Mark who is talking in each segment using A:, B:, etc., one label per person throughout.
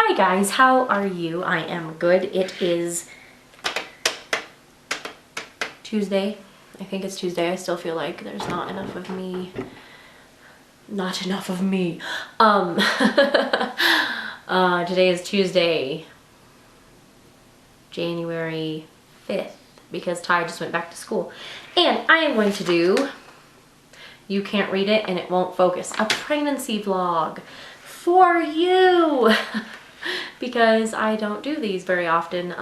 A: Hi guys, how are you? I am good. It is Tuesday. I think it's Tuesday. I still feel like there's not enough of me. Not enough of me. Today is Tuesday, January 5th, because Ty just went back to school. And I am going to do, you can't read it and it won't focus, a pregnancy vlog for you. Because I don't do these very often.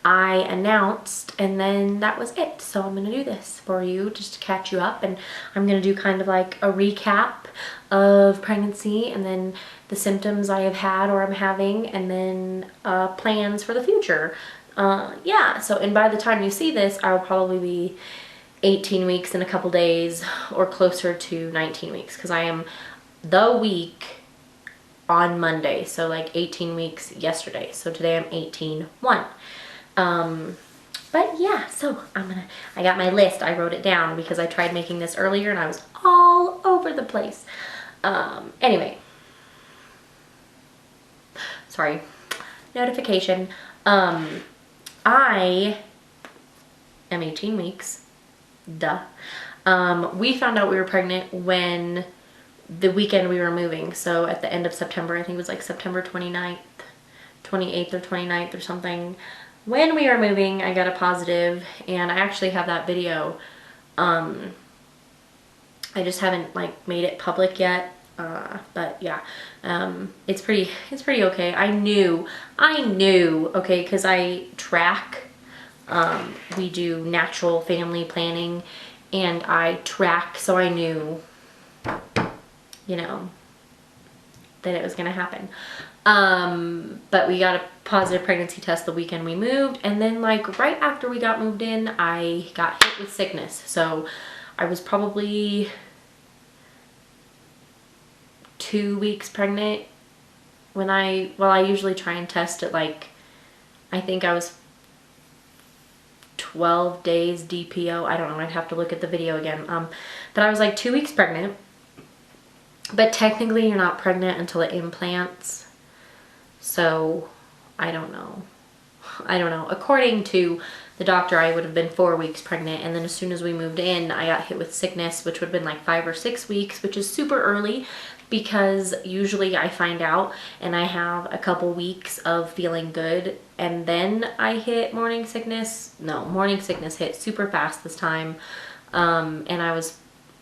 A: I announced and then that was it. So I'm gonna do this for you just to catch you up, and I'm gonna do kind of like a recap of pregnancy and then the symptoms I have had or I'm having, and then plans for the future. Yeah, so, and by the time you see this, I will probably be 18 weeks in a couple days or closer to 19 weeks, because I am the week on Monday, so like 18 weeks yesterday. So today I'm 18-1. But yeah, so I got my list. I wrote it down because I tried making this earlier and I was all over the place. Anyway, sorry, notification. I am 18 weeks, duh. We found out we were pregnant when the weekend we were moving, so at the end of September, I think it was like September 29th, 28th or 29th or something. When we were moving, I got a positive, and I actually have that video. I just haven't like made it public yet, but yeah, it's pretty okay. I knew, okay, because I track, we do natural family planning, and I track, so I knew, you know, that it was gonna happen. But we got a positive pregnancy test the weekend we moved, and then like right after we got moved in, I got hit with sickness. So I was probably 2 weeks pregnant when I usually try and test at like, I think I was 12 days DPO. I don't know, I'd have to look at the video again. But I was like 2 weeks pregnant. But technically you're not pregnant until it implants. So I don't know. According to the doctor, I would have been 4 weeks pregnant, and then as soon as we moved in, I got hit with sickness, which would have been like 5 or 6 weeks, which is super early because usually I find out and I have a couple weeks of feeling good, and then I hit morning sickness. No, morning sickness hit super fast this time, and I was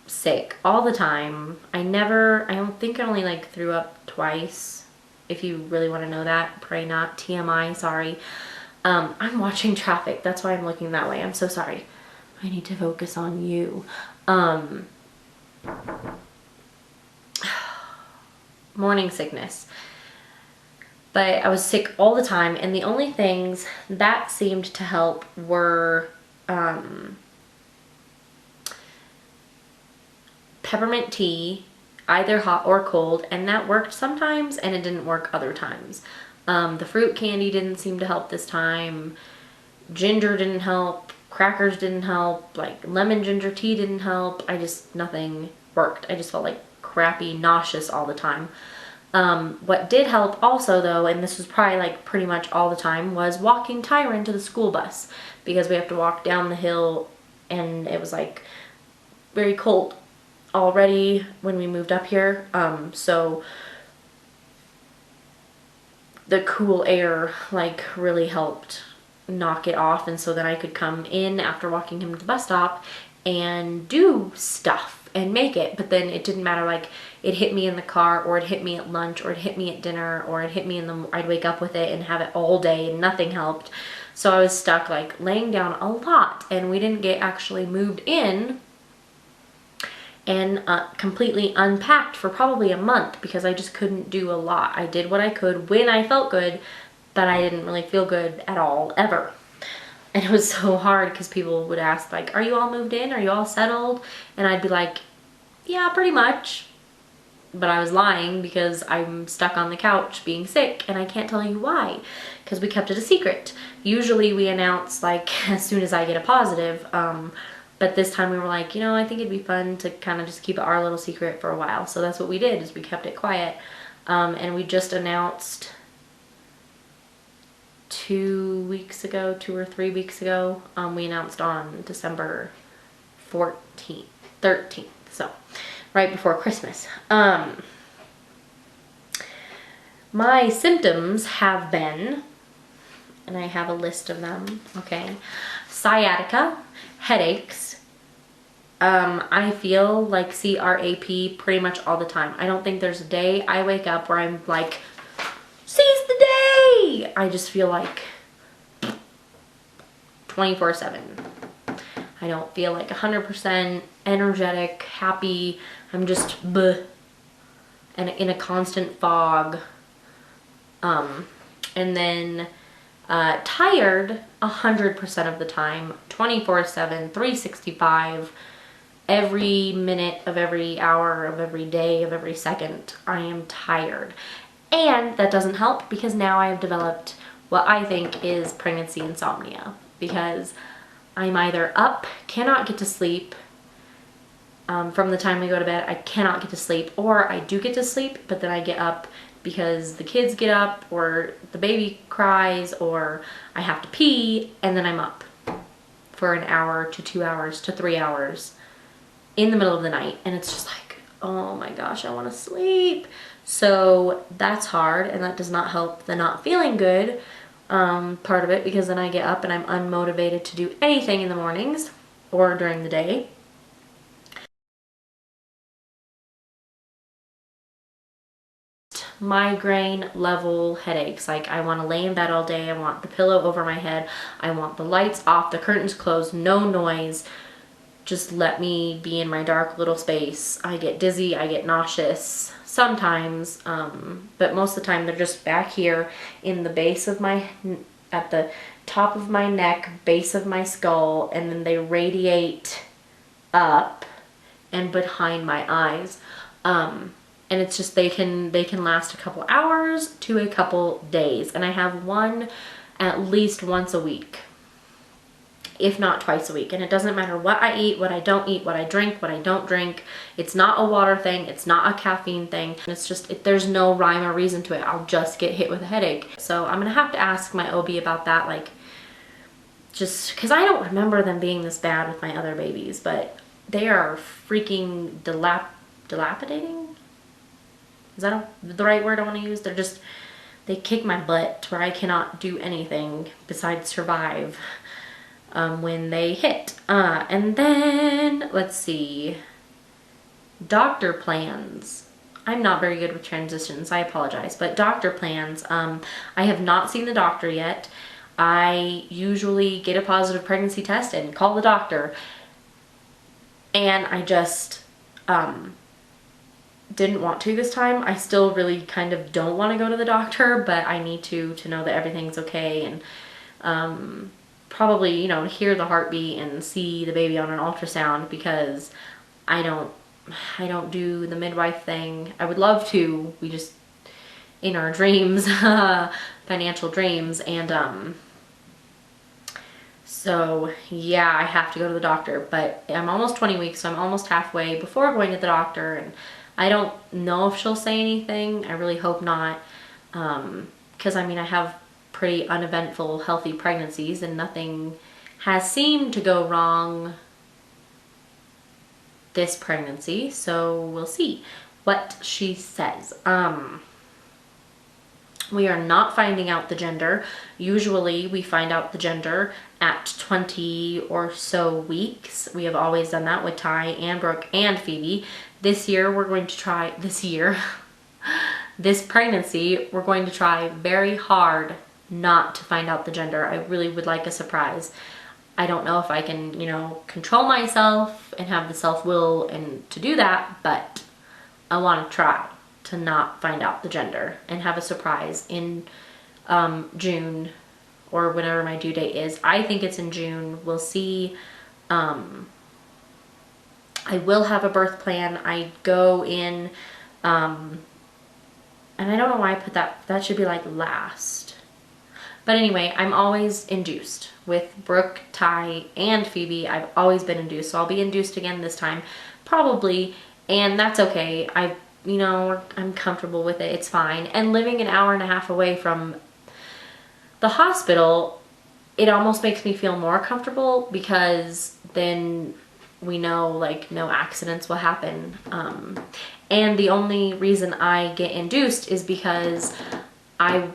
A: sick all the time. I don't think I only like threw up twice. If you really want to know that, pray not. TMI, sorry. I'm watching traffic. That's why I'm looking that way. I'm so sorry. I need to focus on you. Morning sickness. But I was sick all the time, and the only things that seemed to help were peppermint tea, either hot or cold, and that worked sometimes and it didn't work other times. The fruit candy didn't seem to help this time. Ginger didn't help. Crackers didn't help. Like lemon ginger tea didn't help. Nothing worked. I just felt like crappy, nauseous all the time. What did help also though, and this was probably like pretty much all the time, was walking Tyron to the school bus, because we have to walk down the hill, and it was like very cold already when we moved up here, so the cool air like really helped knock it off, and so then I could come in after walking him to the bus stop and do stuff and make it. But then it didn't matter, like it hit me in the car, or it hit me at lunch, or it hit me at dinner, or it hit me I'd wake up with it and have it all day and nothing helped. So I was stuck like laying down a lot, and we didn't get actually moved in and completely unpacked for probably a month, because I just couldn't do a lot. I did what I could when I felt good, but I didn't really feel good at all, ever. And it was so hard because people would ask like, are you all moved in? Are you all settled? And I'd be like, yeah, pretty much. But I was lying, because I'm stuck on the couch being sick, and I can't tell you why, because we kept it a secret. Usually we announce like as soon as I get a positive, but this time we were like, you know, I think it'd be fun to kind of just keep it our little secret for a while. So that's what we did, is we kept it quiet. And we just announced 2 weeks ago, 2 or 3 weeks ago, we announced on December 13th, so right before Christmas. My symptoms have been, and I have a list of them, okay, sciatica, headaches. I feel like CRAP pretty much all the time. I don't think there's a day I wake up where I'm like, seize the day! I just feel like 24/7. I don't feel like 100% energetic, happy. I'm just bleh, and in a constant fog. And then tired 100% of the time, 24/7, 365, every minute of every hour of every day of every second. I am tired. And that doesn't help because now I have developed what I think is pregnancy insomnia, because I'm either up, cannot get to sleep, from the time I go to bed, I cannot get to sleep, or I do get to sleep, but then I get up because the kids get up, or the baby cries, or I have to pee, and then I'm up for an hour to 2 hours to 3 hours in the middle of the night, and it's just like, oh my gosh, I want to sleep. So that's hard, and that does not help the not feeling good part of it, because then I get up and I'm unmotivated to do anything in the mornings or during the day. Migraine level headaches. Like, I want to lay in bed all day. I want the pillow over my head. I want the lights off, the curtains closed, no noise. Just let me be in my dark little space. I get dizzy, I get nauseous sometimes, but most of the time they're just back here in the base of my, at the top of my neck, base of my skull, and then they radiate up and behind my eyes. And it's just, they can last a couple hours to a couple days. And I have one at least once a week, if not twice a week. And it doesn't matter what I eat, what I don't eat, what I drink, what I don't drink. It's not a water thing. It's not a caffeine thing. It's just, there's no rhyme or reason to it. I'll just get hit with a headache. So I'm gonna have to ask my OB about that, like, just because I don't remember them being this bad with my other babies, but they are freaking dilapidating? Is that the right word I want to use? They're just, they kick my butt to where I cannot do anything besides survive when they hit. And then, let's see, doctor plans. I'm not very good with transitions, I apologize, but doctor plans. I have not seen the doctor yet. I usually get a positive pregnancy test and call the doctor. And I just, didn't want to this time. I still really kind of don't want to go to the doctor, but I need to know that everything's okay, and probably, you know, hear the heartbeat and see the baby on an ultrasound, because I don't do the midwife thing. I would love to. We just, in our dreams, financial dreams, and so yeah, I have to go to the doctor, but I'm almost 20 weeks, so I'm almost halfway before going to the doctor, and I don't know if she'll say anything. I really hope not, because I mean, I have pretty uneventful, healthy pregnancies, and nothing has seemed to go wrong this pregnancy, so we'll see what she says. We are not finding out the gender. Usually we find out the gender at 20 or so weeks. We have always done that with Ty and Brooke and Phoebe. This year we're going to try, this pregnancy, we're going to try very hard not to find out the gender. I really would like a surprise. I don't know if I can, you know, control myself and have the self-will and to do that, but I want to try to not find out the gender and have a surprise in June or whenever my due date is. I think it's in June. We'll see. I will have a birth plan. I go in, and I don't know why I put that. That should be like last. But anyway, I'm always induced with Brooke, Ty, and Phoebe. I've always been induced, so I'll be induced again this time, probably, and that's okay. you know, I'm comfortable with it. It's fine. And living an hour and a half away from the hospital, it almost makes me feel more comfortable because then we know like no accidents will happen. And the only reason I get induced is because I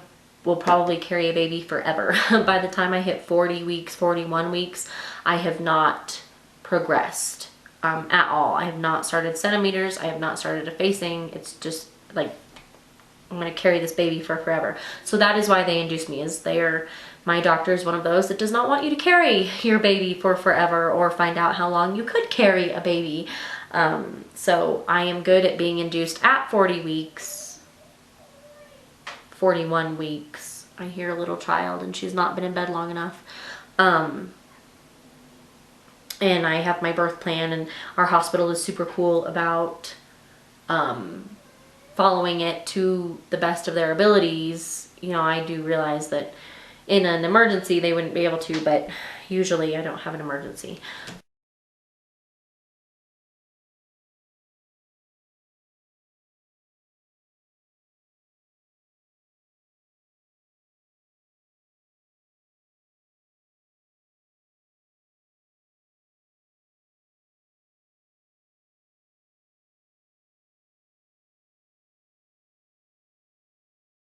A: will probably carry a baby forever. By the time I hit 40 weeks, 41 weeks, I have not progressed at all. I have not started centimeters. I have not started effacing. It's just like, I'm going to carry this baby for forever. So that is why they induced me, is my doctor is one of those that does not want you to carry your baby for forever or find out how long you could carry a baby. So I am good at being induced at 40 weeks, 41 weeks. I hear a little child and she's not been in bed long enough. And I have my birth plan, and our hospital is super cool about following it to the best of their abilities. You know, I do realize that in an emergency they wouldn't be able to, but usually I don't have an emergency.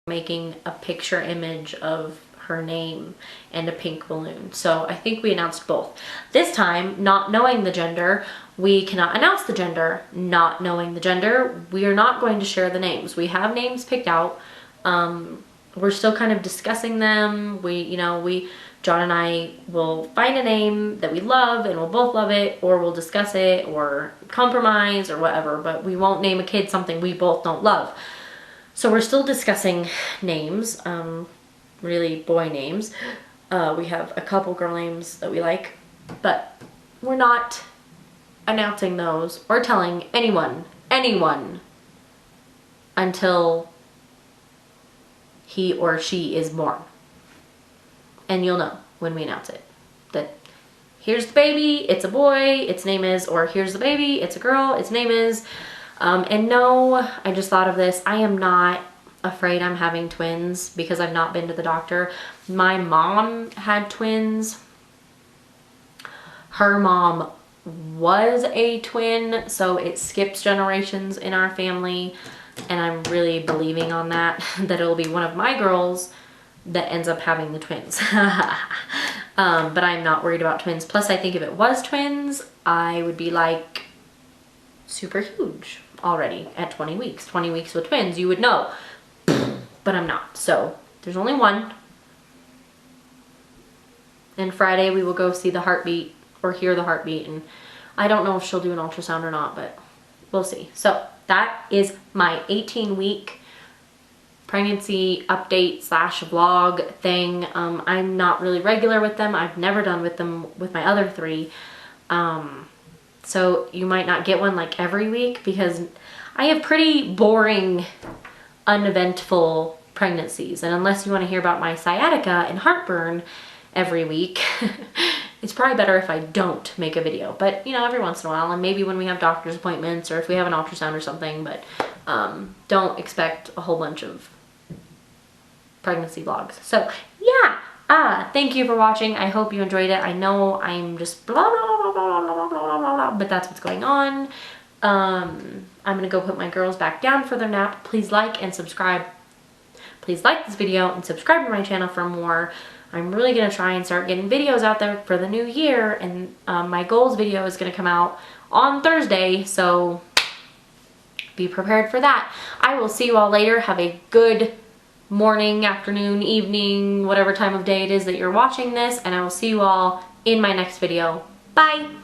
A: Making a picture image of her name and a pink balloon. So I think we announced both. This time, not knowing the gender, we cannot announce the gender. Not knowing the gender, we are not going to share the names. We have names picked out. We're still kind of discussing them. John and I will find a name that we love and we'll both love it, or we'll discuss it or compromise or whatever, but we won't name a kid something we both don't love. So we're still discussing names, really boy names. We have a couple girl names that we like, but we're not announcing those or telling anyone until he or she is born. And you'll know when we announce it, that here's the baby, it's a boy, its name is, or here's the baby, it's a girl, its name is. And no, I just thought of this, I am not afraid I'm having twins because I've not been to the doctor. My mom had twins. Her mom was a twin, so it skips generations in our family, and I'm really believing on that, that it'll be one of my girls that ends up having the twins. But I'm not worried about twins. Plus, I think if it was twins, I would be like super huge already at 20 weeks. 20 weeks with twins, you would know. But I'm not. So there's only one. And Friday we will go see the heartbeat or hear the heartbeat. And I don't know if she'll do an ultrasound or not, but we'll see. So that is my 18-week pregnancy update / vlog thing. I'm not really regular with them. I've never done with them with my other 3. So you might not get one like every week because I have pretty boring, uneventful pregnancies. And unless you want to hear about my sciatica and heartburn every week, it's probably better if I don't make a video. But, you know, every once in a while, and maybe when we have doctor's appointments or if we have an ultrasound or something, but don't expect a whole bunch of pregnancy vlogs. So, yeah. Thank you for watching. I hope you enjoyed it. I know I'm just blah, blah, blah, blah, blah, blah, blah, blah, but that's what's going on. I'm gonna go put my girls back down for their nap. Please like and subscribe. Please like this video and subscribe to my channel for more. I'm really gonna try and start getting videos out there for the new year, and my goals video is gonna come out on Thursday, so be prepared for that. I will see you all later. Have a good morning, afternoon, evening, whatever time of day it is that you're watching this, and I will see you all in my next video. Bye!